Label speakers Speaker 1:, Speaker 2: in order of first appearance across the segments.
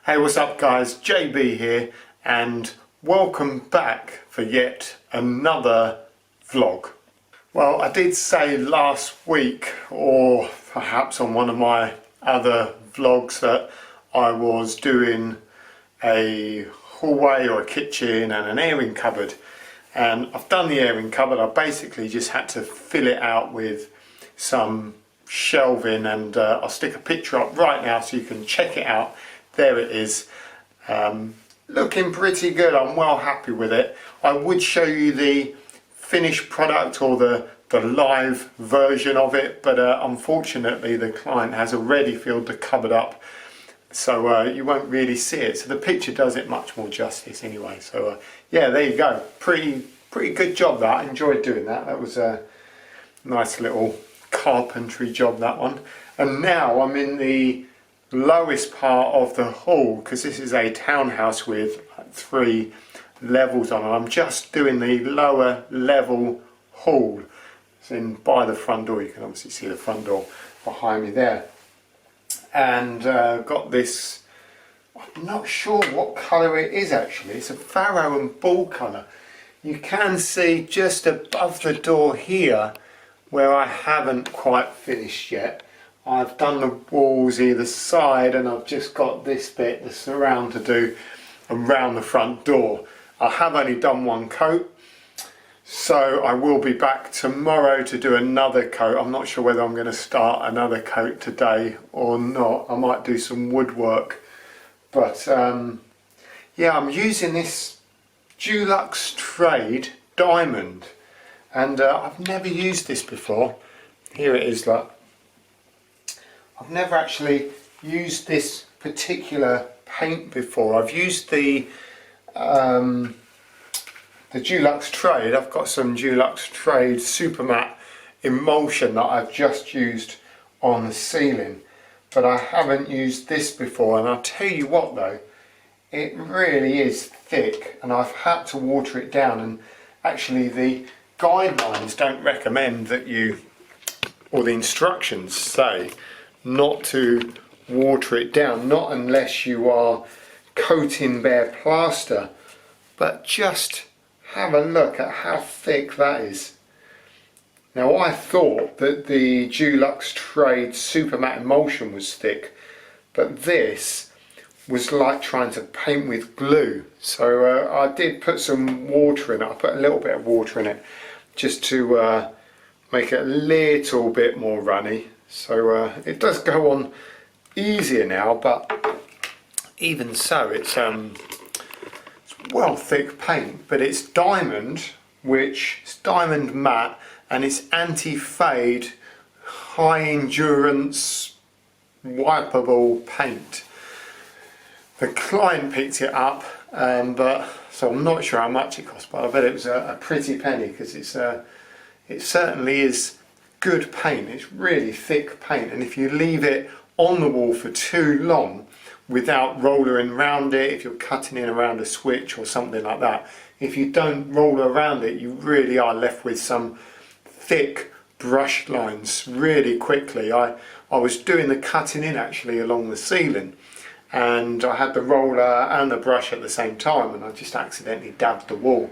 Speaker 1: Hey, what's up guys, JB here and welcome back for yet another vlog. Well, I did say last week, or perhaps on one of my other vlogs, that I was doing a hallway or a kitchen and an airing cupboard, and I've done the airing cupboard. I basically just had to fill it out with some shelving, and I'll stick a picture up right now so you can check it out. There it is, looking pretty good. I'm well happy with it. I would show you the finished product or the live version of it, but unfortunately the client has already filled the cupboard up, so you won't really see it. So the picture does it much more justice anyway. So yeah, there you go. Pretty good job that. I enjoyed doing that. That was a nice little carpentry job, that one. And now I'm in the lowest part of the hall, because this is a townhouse with 3 levels on it. I'm just doing the lower level hall. It's in by the front door. You can obviously see the front door behind me there, and got this, I'm not sure what colour it is actually. It's a farrow and ball colour. You can see just above the door here where I haven't quite finished yet. I've done the walls either side, and I've just got this bit, the surround, to do around the front door. I have only done one coat, so I will be back tomorrow to do another coat. I'm not sure whether I'm going to start another coat today or not. I might do some woodwork, but yeah, I'm using this Dulux Trade Diamond, and I've never used this before. Here it is, look. I've never actually used this particular paint before. I've used the Dulux Trade. I've got some Dulux Trade Super Matte Emulsion that I've just used on the ceiling, but I haven't used this before. And I'll tell you what though, it really is thick, and I've had to water it down. And actually the guidelines don't recommend that you, or the instructions say not to water it down, not unless you are coating bare plaster. But just have a look at how thick that is. Now, I thought that the Dulux Trade Super Matte Emulsion was thick, but this was like trying to paint with glue. So I did put some water in it. I put a little bit of water in it just to make it a little bit more runny. So it does go on easier now, but even so, it's well thick paint. But it's diamond, which is diamond matte, and it's anti-fade, high endurance, wipeable paint. The client picked it up, but so I'm not sure how much it cost, but I bet it was a pretty penny, because it certainly is good paint. It's really thick paint, and if you leave it on the wall for too long without rollering around it, if you're cutting in around a switch or something like that, if you don't roll around it, you really are left with some thick brush lines really quickly. I was doing the cutting in actually along the ceiling, and I had the roller and the brush at the same time, and I just accidentally dabbed the wall.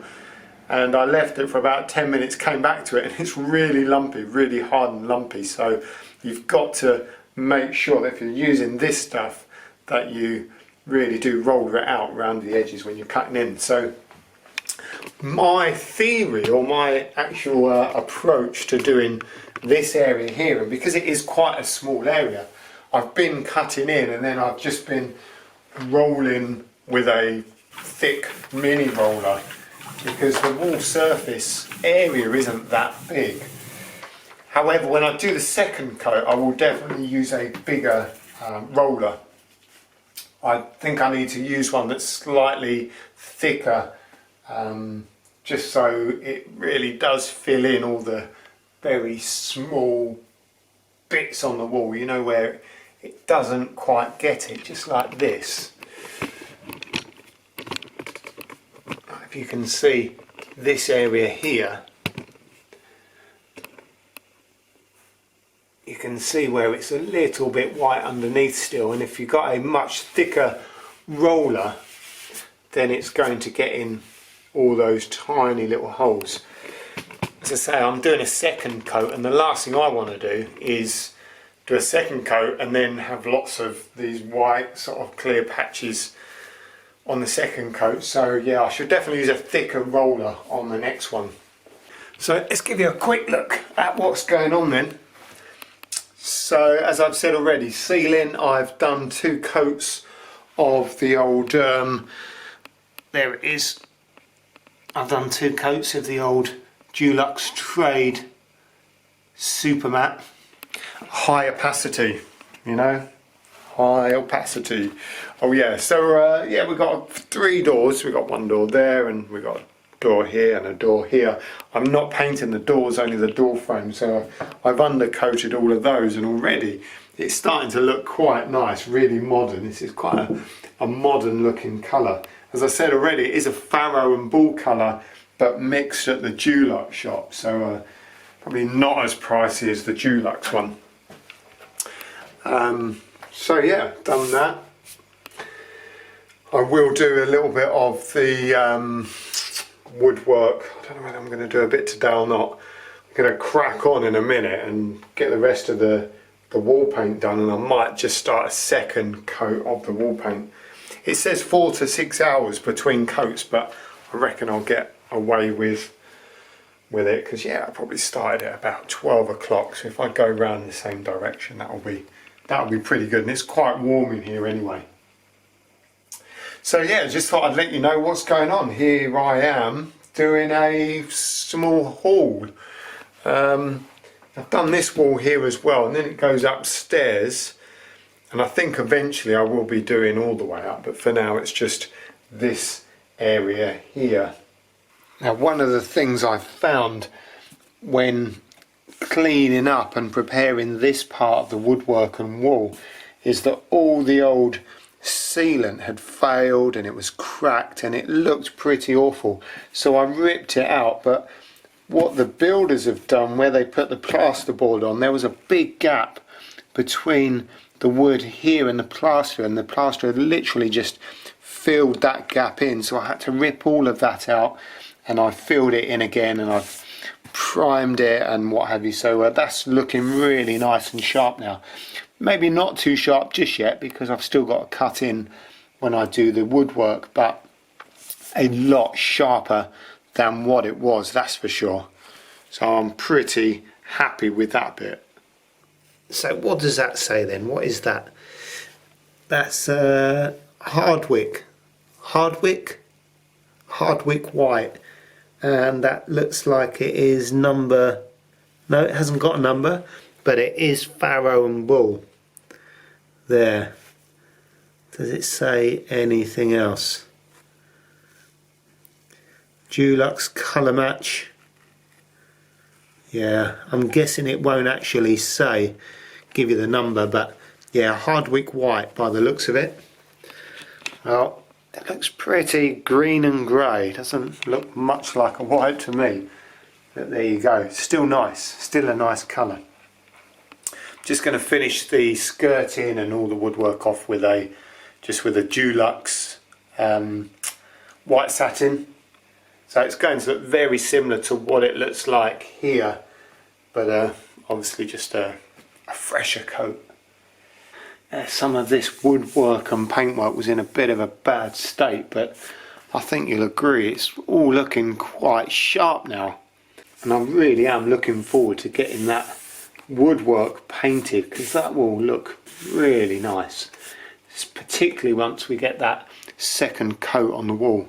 Speaker 1: And I left it for about 10 minutes, came back to it, and it's really lumpy, really hard and lumpy. So you've got to make sure that if you're using this stuff, that you really do roll it out around the edges when you're cutting in. So my theory, or my actual approach to doing this area here, and because it is quite a small area, I've been cutting in, and then I've just been rolling with a thick mini roller, because the wall surface area isn't that big. However, when I do the second coat, I will definitely use a bigger roller. I think I need to use one that's slightly thicker, just so it really does fill in all the very small bits on the wall, you know, where it doesn't quite get it, just like this. If you can see this area here, you can see where it's a little bit white underneath still, and if you've got a much thicker roller, then it's going to get in all those tiny little holes. As I say, I'm doing a second coat, and the last thing I want to do is do a second coat and then have lots of these white sort of clear patches on the second coat. So yeah, I should definitely use a thicker roller on the next one. So let's give you a quick look at what's going on then. So as I've said already, ceiling, I've done 2 coats of the old, there it is, I've done 2 coats of the old Dulux Trade Super Matte. High opacity, you know, high opacity. Oh yeah, so yeah, we've got 3 doors. We've got 1 door there, and we've got a door here and a door here. I'm not painting the doors, only the door frame, so I've undercoated all of those, and already it's starting to look quite nice, really modern. This is quite a modern looking colour. As I said already, it is a Faro and Bull colour, but mixed at the Dulux shop, so probably not as pricey as the Dulux one. So yeah, done that. I will do a little bit of the woodwork. I don't know whether I'm going to do a bit today or not. I'm going to crack on in a minute and get the rest of the wall paint done, and I might just start a second coat of the wall paint. It says 4 to 6 hours between coats, but I reckon I'll get away with it, because yeah, I probably started at about 12 o'clock, so if I go round in the same direction, that'll be pretty good. And it's quite warm in here anyway. So yeah, just thought I'd let you know what's going on. Here I am doing a small haul. I've done this wall here as well, and then it goes upstairs, and I think eventually I will be doing all the way up, but for now it's just this area here. Now, one of the things I've found when cleaning up and preparing this part of the woodwork and wall is that all the old sealant had failed and it was cracked and it looked pretty awful. So I ripped it out, but what the builders have done, where they put the plasterboard on, there was a big gap between the wood here and the plaster had literally just filled that gap in, so I had to rip all of that out, and I filled it in again, and I've primed it and what have you. So that's looking really nice and sharp now. Maybe not too sharp just yet, because I've still got to cut in when I do the woodwork, but a lot sharper than what it was, that's for sure. So I'm pretty happy with that bit. So what does that say then? What is that? That's Hardwick white, and that looks like it is number, no, it hasn't got a number, but it is Faro and Bull. There. Does it say anything else? Dulux colour match. Yeah, I'm guessing it won't actually say, give you the number, but yeah, Hardwick white by the looks of it. Well, it looks pretty green and grey. Doesn't look much like a white to me. But there you go. Still nice. Still a nice colour. Just going to finish the skirting and all the woodwork off with a Dulux white satin. So it's going to look very similar to what it looks like here, but obviously just a fresher coat. Some of this woodwork and paintwork was in a bit of a bad state, but I think you'll agree it's all looking quite sharp now. And I really am looking forward to getting that woodwork painted, because that will look really nice, particularly once we get that second coat on the wall.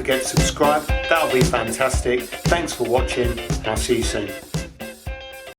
Speaker 1: forget to subscribe, that'll be fantastic. Thanks for watching and I'll see you soon.